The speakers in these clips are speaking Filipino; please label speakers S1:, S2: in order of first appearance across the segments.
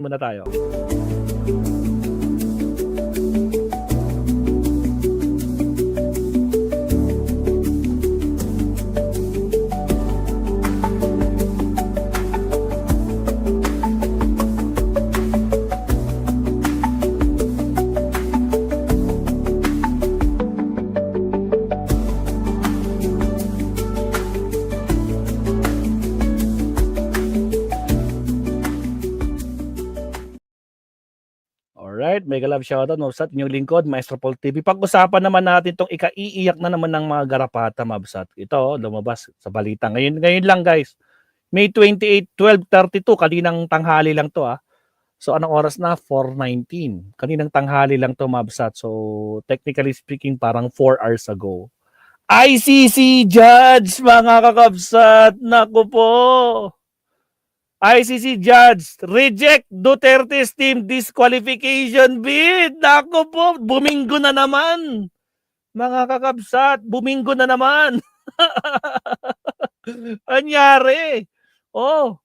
S1: muna tayo. Alright, mega love shoutout Mabsat, inyong lingkod, Maestro Paul TV. Pag-usapan naman natin itong ikaiiyak na naman ng mga garapata, Mabsat. Ito, lumabas sa balita. Ngayon lang guys, May 28, 12:32, kaninang tanghali lang to . So anong oras na? 4:19. Kaninang tanghali lang to, Mabsat. So technically speaking, parang 4 hours ago. ICC judge, mga kakabsat. Naku po. ICC judge, reject Duterte's team disqualification bid. Naku po, buminggo na naman. Mga kakabsat, buminggo na naman. Anyari? Oh,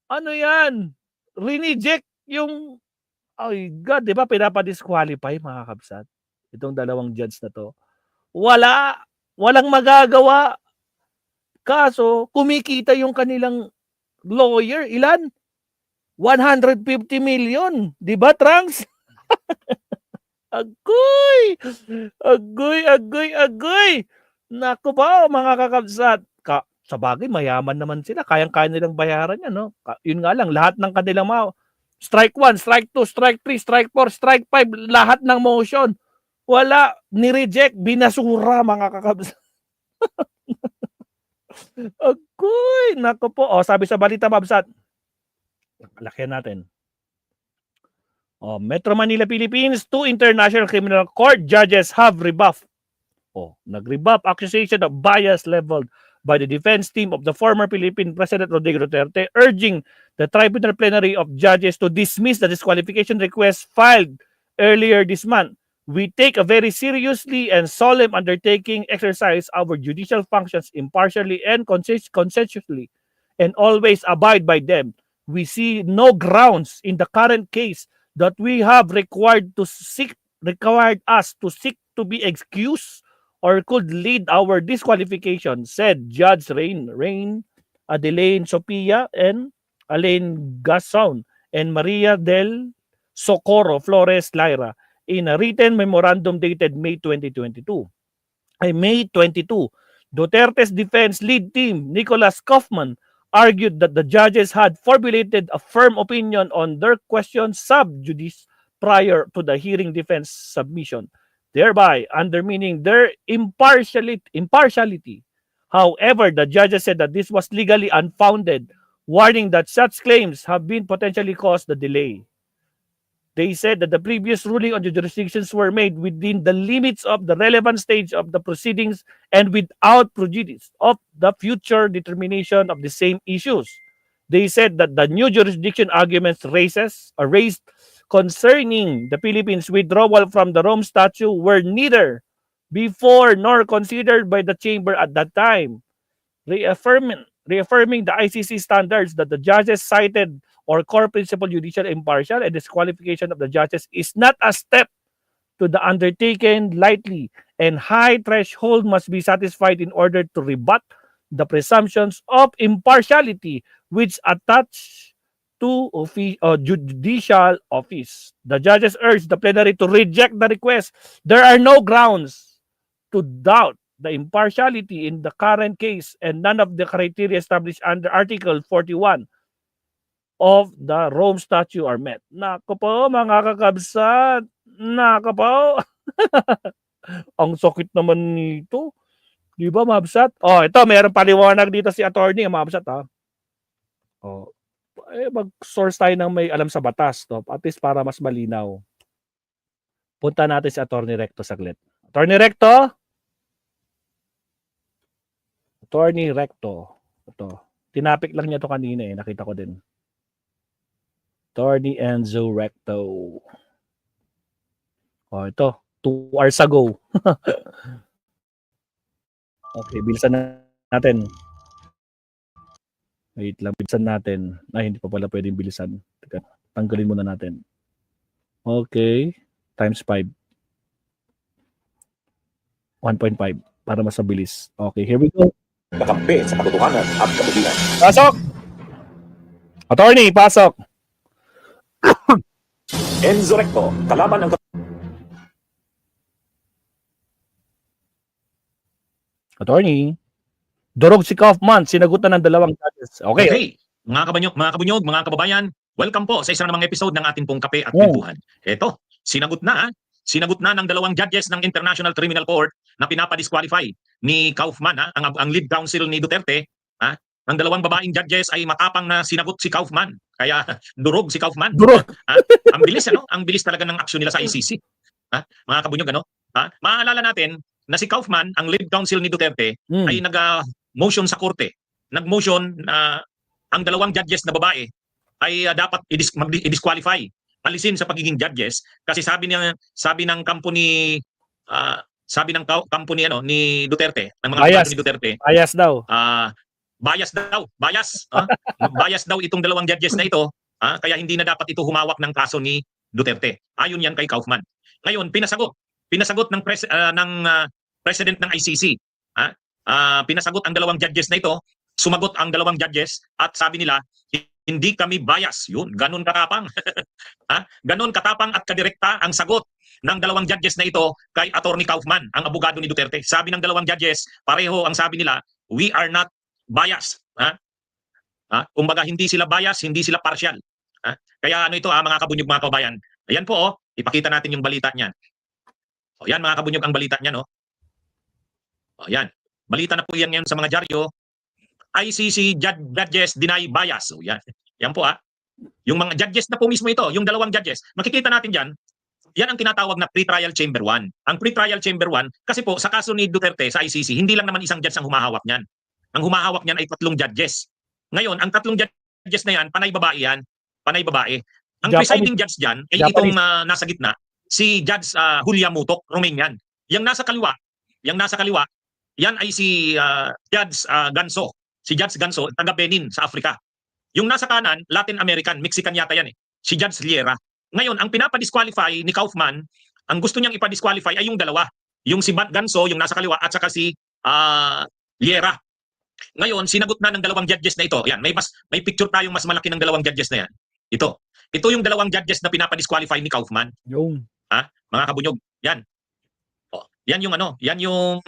S1: ano yan? Rineject yung, oh God, di ba pinapa-disqualify, mga kabsat? Itong dalawang judge na to. Walang magagawa. Kaso, kumikita yung kanilang lawyer, ilan? 150 million. Di ba, Trunks? Agoy! Agoy! Naku ba, mga kakabsat. Sa bagay, mayaman naman sila. Kayang-kaya nilang bayaran yan, no? Yun nga lang, lahat ng kanilang mga strike 1, strike 2, strike 3, strike 4, strike 5, lahat ng motion. Wala, ni-reject, binasura, mga kakabsat. Agoy! Naku po. O, sabi sa balita, Babsat. Lakihan natin. Metro Manila, Philippines, 2 International Criminal Court judges have rebuffed. Nag-rebuff accusation of bias leveled by the defense team of the former Philippine President Rodrigo Duterte, urging the tribunal plenary of judges to dismiss the disqualification request filed earlier this month. We take a very seriously and solemn undertaking, exercise our judicial functions impartially and consensually, and always abide by them. We see no grounds in the current case that we have required us to seek to be excused or could lead our disqualification, said Judge Rain Adelaine Sophia and Alain Gason and Maria del Socorro Flores Lyra in a written memorandum dated May 2022. May 22, Duterte's defense lead team, Nicholas Kaufman, argued that the judges had formulated a firm opinion on their questions sub judice prior to the hearing defense submission, thereby undermining their impartiality. However, the judges said that this was legally unfounded, warning that such claims have been potentially caused the delay. They said that the previous ruling on the jurisdictions were made within the limits of the relevant stage of the proceedings and without prejudice of the future determination of the same issues. They said that the new jurisdiction arguments raised concerning the Philippines' withdrawal from the Rome Statute were neither before nor considered by the chamber at that time, reaffirming the ICC standards that the judges cited or core principle judicial impartial and disqualification of the judges is not a step to the undertaken lightly, and high threshold must be satisfied in order to rebut the presumptions of impartiality which attach to judicial office. The judges urged the plenary to reject the request. There are no grounds to doubt the impartiality in the current case, and none of the criteria established under Article 41 of the Rome Statute are met. Nako po, mga kakabsat. Nako po. Ang sakit naman nito. Di ba, Mabsat? Ito, mayroong paliwanag dito si attorney, Mabsat, ha? Mag-source tayo ng may alam sa batas, to, at least para mas malinaw. Punta natin si Attorney Recto saglit. Attorney Recto? Attorney Recto. Ito. Tinapik lang niya to kanina nakita ko din. Attorney Enzo Recto. Ito. 2 hours ago. Okay, bilisan natin. Wait lang, bilisan natin. Hindi pa pala pwedeng bilisan. Tanggalin muna natin. Okay. Times 5. 1.5 para mas mabilis. Okay, here we go.
S2: Kakampi sa katotohanan at kabutihan.
S1: Pasok! Attorney, pasok!
S2: Enzo Recto, kalaban ang
S1: Attorney. Durog si Kaufman, sinagutan ng dalawang judges. Okay.
S3: Okay, mga kabunyog, mga kababayan, welcome po sa isang namang episode ng ating pong Kape at Kwentuhan. Ito, sinagot na ng dalawang judges ng International Criminal Court na pinapadisqualify ni Kaufman, ang lead counsel ni Duterte. Ang dalawang babaeng judges ay matapang na sinagot si Kaufman. Kaya durog si Kaufman.
S1: Durog.
S3: Ang bilis, ang bilis talaga ng aksyon nila sa ICC. Mga kabunyog, maaalala natin na si Kaufman, ang lead counsel ni Duterte, ay nag-motion sa korte. Nag-motion na ang dalawang judges na babae ay dapat i-disqualify, alisin sa pagiging judges kasi sabi ng company ni Duterte, ng mga
S1: Bias.
S3: ni Duterte,
S1: Bias daw.
S3: Bias daw itong dalawang judges na ito, kaya hindi na dapat ito humawak ng kaso ni Duterte. Ayon yan kay Kaufman. Ngayon pinasagot ng president ng ICC. Pinasagot ang dalawang judges na ito, sumagot ang dalawang judges at sabi nila, hindi kami bias. Yun, ganun katapang. Ganun katapang at kadirekta ang sagot ng dalawang judges na ito kay Attorney Kaufman, ang abogado ni Duterte. Sabi ng dalawang judges, pareho ang sabi nila, we are not biased. Kumbaga hindi sila bias, hindi sila partial. Kaya ito mga kabunyog, mga kabayan. Ayan po, ipakita natin yung balita niyan. O yan mga kabunyog, ang balita niyan. O yan. Balita na po yan ngayon sa mga dyaryo. ICC judges deny bias. O yan. Yan po Yung mga judges na po mismo ito, yung dalawang judges. Makikita natin diyan, yan ang tinatawag na pre-trial chamber 1. Ang pre-trial chamber 1, kasi po sa kaso ni Duterte sa ICC, hindi lang naman isang judge ang humahawak niyan. Ang humahawak niyan ay 3 judges. Ngayon, ang 3 judges na yan, panay babae yan. Panay babae. Ang presiding judge diyan ay itong nasa gitna, si Judge Julia Mutok, Romanian. Yang nasa kaliwa, yan ay si Judge Ganso. Si Judge Ganso, taga Benin sa Africa. Yung nasa kanan, Latin American, Mexican yata yan si Judge Liera. Ngayon, ang pinapadisqualify ni Kaufman, ang gusto niyang ipadisqualify ay yung dalawa. Yung si Ganso, yung nasa kaliwa, at saka si Liera. Ngayon, sinagot na ng dalawang judges na ito. Yan, may picture tayong mas malaki ng dalawang judges na yan. Ito yung dalawang judges na pinapadisqualify ni Kaufman.
S1: Yung
S3: Mga kabunyog, yan. Yan yung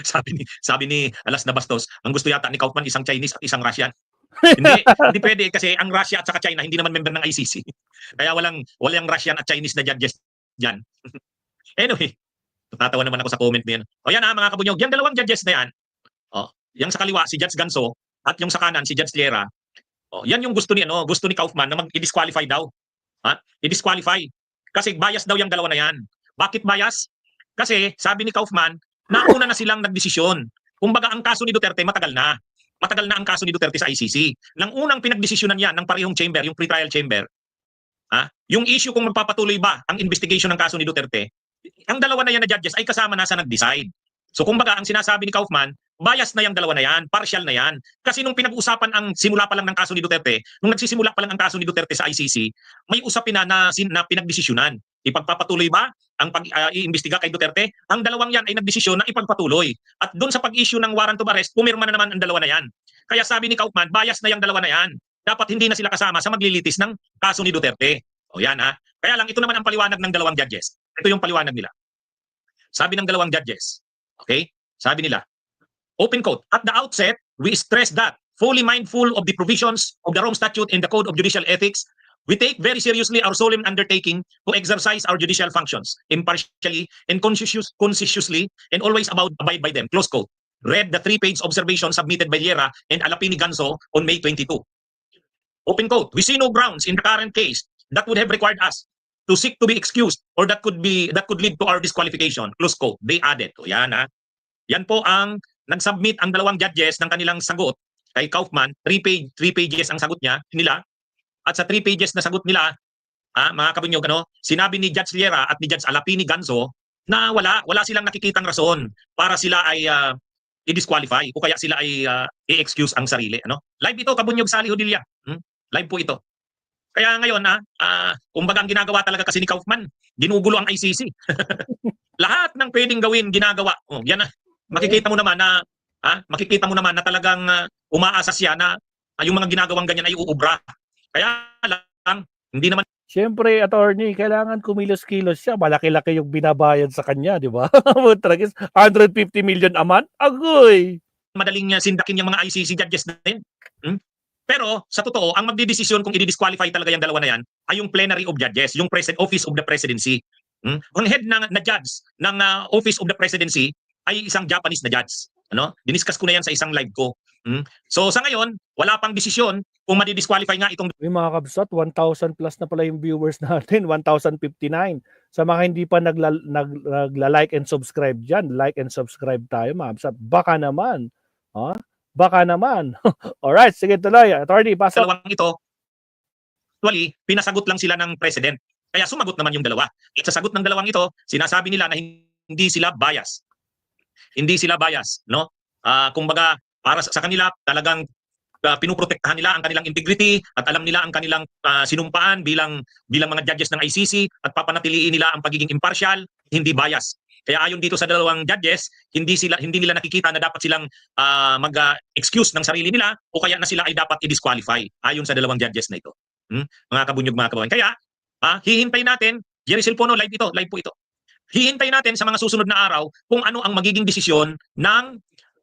S3: sabi ni Alas na Bastos, ang gusto yata ni Kaufman isang Chinese at isang Russian. hindi pwede kasi ang Russia at saka China hindi naman member ng ICC. Kaya walang Russian at Chinese na judges diyan. Anyway, tatawa naman ako sa comment niyan. O yan mga kabunyog, yung dalawang judges na yan. Yung sa kaliwa si Judge Ganso at yung sa kanan si Judge Liera. Yan yung gusto ni Kaufman na mag-disqualify daw. I-disqualify. Kasi bias daw yung dalawa na yan. Bakit bias? Kasi sabi ni Kaufman, nauna na silang nagdesisyon. Kumbaga ang kaso ni Duterte matagal na. Matagal na ang kaso ni Duterte sa ICC. Nang unang pinagdesisyonan yan ng parehong chamber, yung pre-trial chamber, yung issue kung magpapatuloy ba ang investigation ng kaso ni Duterte, ang dalawa na yan na judges ay kasama na sa nag-decide. So kumbaga ang sinasabi ni Kaufman, bias na yung dalawa na yan, partial na yan. Kasi nung pinag-usapan ang simula pa lang ng kaso ni Duterte, nung nagsisimula pa lang ang kaso ni Duterte sa ICC, may usapin na pinagdesisyonan. Ipagpapatuloy ba ang pag-iimbestiga kay Duterte? Ang dalawang yan ay nagdesisyon na ipagpatuloy. At doon sa pag-issue ng warrant of arrest, pumirma na naman ang dalawa na yan. Kaya sabi ni Kaufman, bias na yung dalawa na yan. Dapat hindi na sila kasama sa maglilitis ng kaso ni Duterte. O yan Kaya lang, ito naman ang paliwanag ng dalawang judges. Ito yung paliwanag nila. Sabi ng dalawang judges, okay? Sabi nila, open quote, at the outset, we stress that, fully mindful of the provisions of the Rome Statute and the Code of Judicial Ethics, we take very seriously our solemn undertaking to exercise our judicial functions impartially and conscientiously and always abide by them. Close quote. Read the 3-page observation submitted by Liera and Alapini Ganso on May 22. Open quote. We see no grounds in the current case that would have required us to seek to be excused or that could lead to our disqualification. Close quote. They added. O yan Yan po ang nag-submit ang dalawang judges ng kanilang sagot kay Kaufman. 3 pages ang sagot nila. At sa 3 pages na sagot nila, mga kabunyog, sinabi ni Judge Liera at ni Judge Alapini Ganso na wala silang nakikitang rason para sila ay i-disqualify o kaya sila ay i-excuse ang sarili. Live ito, kabunyog, Sally Hodilla. Live po ito. Kaya ngayon, kumbaga ang ginagawa talaga kasi ni Kaufman, ginugulo ang ICC. Lahat ng pwedeng gawin, ginagawa. Oh, yan na. Makikita mo naman na, talagang umaasa siya na yung mga ginagawang ganyan ay uubra. Kaya lang, hindi naman
S1: Siyempre, attorney, kailangan kumilos-kilos siya. Malaki-laki yung binabayad sa kanya, di ba? Tragis, 150 million a month? Agoy!
S3: madaling sindakin yung mga ICC judges na yun. Pero sa totoo, ang magdidesisyon kung i-disqualify talaga yung dalawa na yan ay yung plenary of judges, yung office of the presidency. Ang head na judge ng office of the presidency ay isang Japanese na judge. Diniscuss ko na yan sa isang live ko. So sa ngayon, wala pang desisyon kung madi-disqualify nga itong
S1: May mga kabsat, 1,000 plus na pala yung viewers natin, 1,059. Sa mga hindi pa nagla-like and subscribe dyan, like and subscribe tayo mga kabsat. Baka naman. Baka naman. Alright, sige tuloy. Attorney, pasok.
S3: dalawang ito, actually, pinasagot lang sila ng president. Kaya sumagot naman yung dalawa. At sa sagot ng dalawang ito, sinasabi nila na hindi sila bias. Hindi sila bias, no? Kumbaga, para sa kanila, talagang pinuprotektahan nila ang kanilang integrity at alam nila ang kanilang sinumpaan bilang mga judges ng ICC at papanatiliin nila ang pagiging impartial, hindi bias. Kaya ayon dito sa dalawang judges, hindi nila nakikita na dapat silang mag-excuse ng sarili nila o kaya na sila ay dapat i-disqualify ayon sa dalawang judges na ito. Mga kabunyog, mga kababayan. Kaya hihintayin natin, Jerry Silpono, live po ito. Hihintayin natin sa mga susunod na araw kung ano ang magiging desisyon ng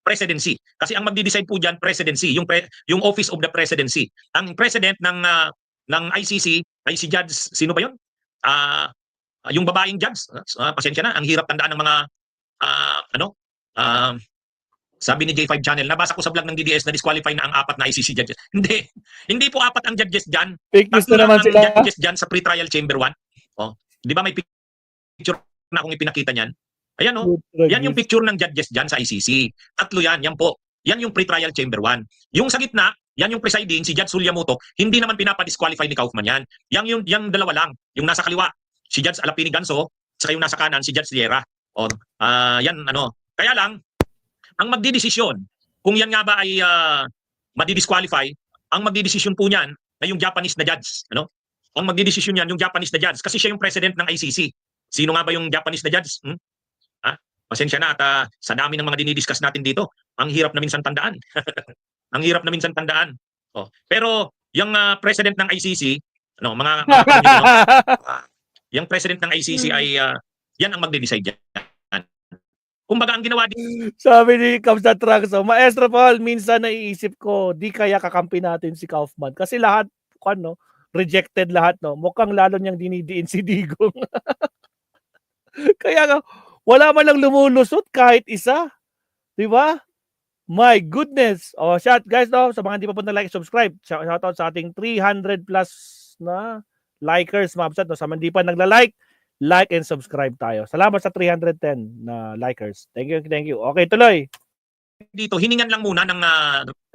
S3: presidency. Kasi ang magdi-decide po diyan presidency, yung office of the presidency. Ang president ng ICC ay si Judge, sino ba 'yon? Yung babaeng judge. Pasensya na, ang hirap tandaan ng mga sabi ni J5 Channel, nabasa ko sa vlog ng DDS na disqualify na ang 4 na ICC judges. Hindi po 4 ang judges diyan.
S1: Fake news
S3: 3
S1: na naman
S3: ang
S1: sila.
S3: judges diyan sa pre-trial chamber 1. Oh, 'di ba may picture na akong ipinakita niyan? Ayan yan yung picture ng judges dyan sa ICC. 3 yan po. Yan yung pre-trial chamber 1. Yung sa gitna, yan yung presiding, si Judge Sulyamoto, hindi naman pinapa-disqualify ni Kaufman yan. Yung dalawa lang. Yung nasa kaliwa, si Judge Alapini Ganso, saka yung nasa kanan, si Judge Sierra. Kaya lang, ang magdidesisyon, kung yan nga ba ay madi-disqualify, ang magdidesisyon po niyan na yung Japanese na judge. Ang magdidesisyon niyan, yung Japanese na judge, kasi siya yung president ng ICC. Sino nga ba yung Japanese na judge? Pasensya na at sa dami ng mga dinidiscuss natin dito, ang hirap na minsan tandaan. Ang hirap na minsan tandaan. Pero yung president ng ICC, yung president ng ICC ay yan ang magde-decide yan. Kumbaga ang ginawa
S1: Sabi ni Kamsa Trangso, Maestro Paul, minsan naiisip ko, di kaya kakampi natin si Kaufman. Kasi lahat, rejected lahat, mukhang lalo niyang dinidiin si Digong. Kaya nga, wala man lang lumulusot kahit isa. Di ba? My goodness. Shout guys, sa mga hindi pa punta like, subscribe. Shout out sa ating 300 plus na likers, mga absat. Sa mga hindi pa nagla-like, like and subscribe tayo. Salamat sa 310 na likers. Thank you. Okay, tuloy.
S3: dito, hiningan lang muna ng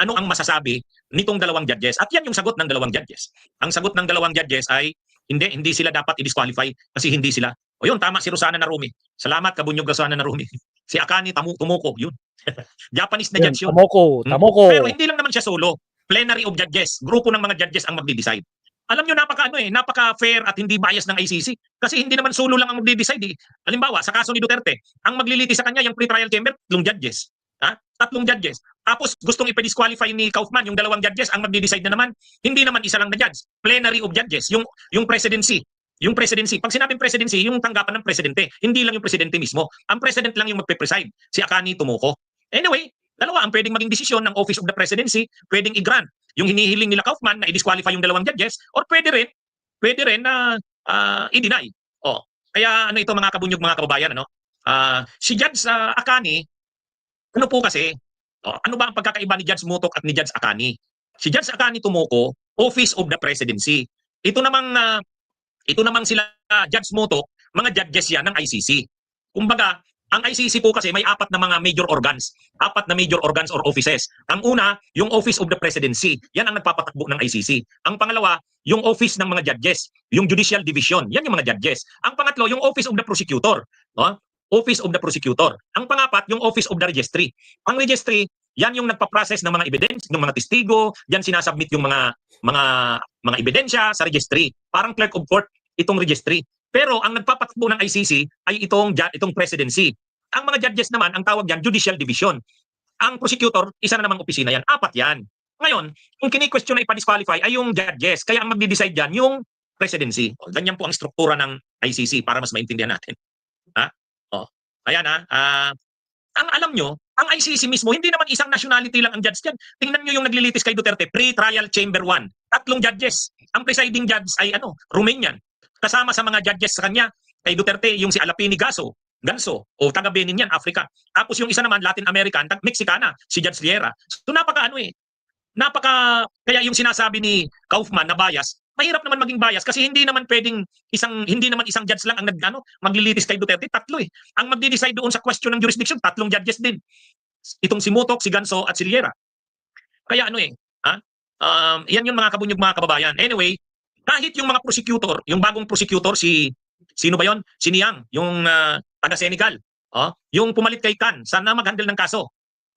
S3: ano ang masasabi nitong dalawang judges. At yan yung sagot ng dalawang judges. Ang sagot ng dalawang judges ay hindi sila dapat i-disqualify kasi hindi sila. O yun, tama si Rosana Narumi. Salamat, kabunyog Rosana Narumi. Si Akani Tomoko, yun. Japanese na judge yun.
S1: Tomoko.
S3: Pero hindi lang naman siya solo. Plenary of judges. Grupo ng mga judges ang magdi-decide. Alam nyo, napaka-fair at hindi bias ng ICC. Kasi hindi naman solo lang ang magdi-decide. Halimbawa, sa kaso ni Duterte, ang magliliti sa kanya yung pre-trial chamber, 3 judges. 3 judges. Tapos gustong ipa-disqualify ni Kaufman, yung 2 judges, ang magdi-decide na naman, hindi naman isa lang na judge. Plenary of judges, yung presidency. Yung presidency, pag sinabing presidency, yung tanggapan ng presidente, hindi lang yung presidente mismo. Ang president lang yung magpe-preside, si Akani Tomoko. Anyway, dalawa ang pwedeng maging desisyon ng Office of the Presidency, pwedeng i-grant yung hinihiling nila Kaufman na i-disqualify yung 2 judges, or pwede rin na i-deny. Kaya ito mga kabunyog, mga kababayan, si Judge Akani, ano po kasi, ano ba ang pagkakaiba ni Judge Mutok at ni Judge Akani? Si Judge Akani Tomoko, Office of the Presidency. Ito namang sila Judge Mutok, mga judges yan ng ICC. Kumbaga, ang ICC po kasi may 4 na mga major organs. 4 na major organs or offices. Ang una, yung Office of the Presidency. Yan ang nagpapatakbo ng ICC. Ang pangalawa, yung Office ng mga Judges. Yung Judicial Division. Yan yung mga judges. Ang pangatlo, yung Office of the Prosecutor. Office of the Prosecutor. Ang pangapat, yung Office of the Registry. Ang registry, Yan yung nagpa-process ng mga evidence, ng mga testigo, diyan sinasubmit yung mga ebidensya sa registry. Parang clerk of court itong registry. Pero ang nagpapatakbo ng ICC ay itong presidency. Ang mga judges naman, ang tawag diyan judicial division. Ang prosecutor, isa na namang opisina yan. 4 yan. Ngayon, kung kini-question na ipa-disqualify ay yung judges. Kaya ang magdi-decide diyan yung presidency. O, ganyan po ang struktura ng ICC para mas maintindihan natin. Ha? O, ayan ang alam nyo, ang ICC mismo, hindi naman isang nationality lang ang judge dyan. Tingnan nyo yung naglilitis kay Duterte, pre-trial chamber 1. 3 judges. Ang presiding judge ay Romanian. Kasama sa mga judges sa kanya, kay Duterte, yung si Alapini Ganso, o taga Benin yan, Africa. Tapos yung isa naman, Latin American, Mexicana, si Judge Liera. So kaya yung sinasabi ni Kaufman na bias, mahirap naman maging bias kasi hindi naman isang judge lang ang maglilitis kay Duterte, 3 eh. Ang magdi-decide doon sa question ng jurisdiction, 3 judges din. Itong si Mutok, si Ganso at si Liera. Kaya yan yung mga kabunyog mga kababayan. Anyway, kahit yung mga prosecutor, yung bagong prosecutor sino ba yon? Si Niang, yung taga Senegal. Yung pumalit kay Kan, sana mag-handle ng kaso.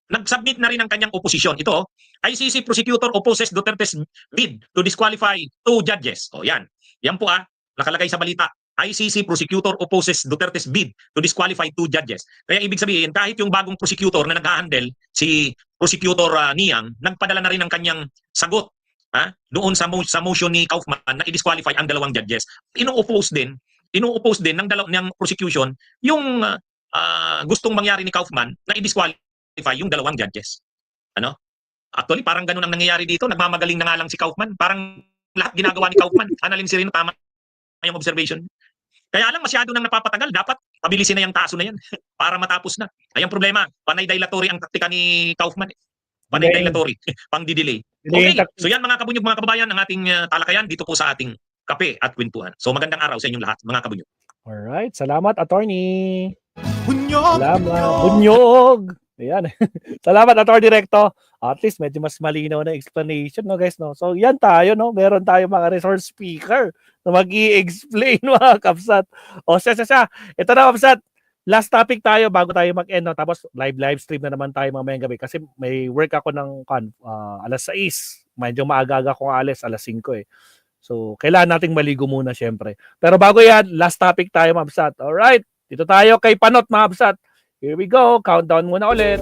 S3: Nag-submit na rin ang kanyang opposition. Ito, ICC prosecutor opposes Duterte's bid to disqualify 2 judges. Yan. Yan po nakalagay sa balita. ICC prosecutor opposes Duterte's bid to disqualify 2 judges. Kaya ibig sabihin, kahit yung bagong prosecutor na nag-handle, si prosecutor Niang, nagpadala na rin ng kanyang sagot doon sa motion ni Kaufman na i-disqualify ang 2 judges. Ino-oppose din ng prosecution yung gustong mangyari ni Kaufman na i-disqualify yung 2 judges. Actually, parang ganun ang nangyayari dito. Nagmamagaling na nga lang si Kaufman. Parang lahat ginagawa ni Kaufman. Annalyn Sereno, tama yung observation. Kaya lang masyado nang napapatagal. Dapat pabilisin na yung kaso na yan para matapos na. Ay ang problema, panay dilatory ang taktika ni Kaufman. Panay dilatory, pang di-delay. Okay, so yan mga kabunyog, mga kababayan, ang ating talakayan dito po sa ating kape at kwentuhan. So magandang araw sa inyong lahat, mga kabunyog.
S1: Alright, salamat attorney.
S4: Bunyog!
S1: Salamat. Bunyog! Ayan. Salamat, Attorney Recto. At least medyo mas malinaw na explanation, no guys, no? So yan tayo, no? Meron tayo mga resource speaker na mag-i-explain, mga kapsat. O siya. Ito na, kapsat. Last topic tayo bago tayo mag-end, no? Tapos live stream na naman tayo mamayang gabi kasi may work ako ng alas 6. Medyo maaga-aga kong alis, alas 5 eh. So kailangan nating maligo muna syempre. Pero bago yan, last topic tayo, mga kapsat. Alright, dito tayo kay Panot, mga kapsat. Here we go. Countdown muna ulit.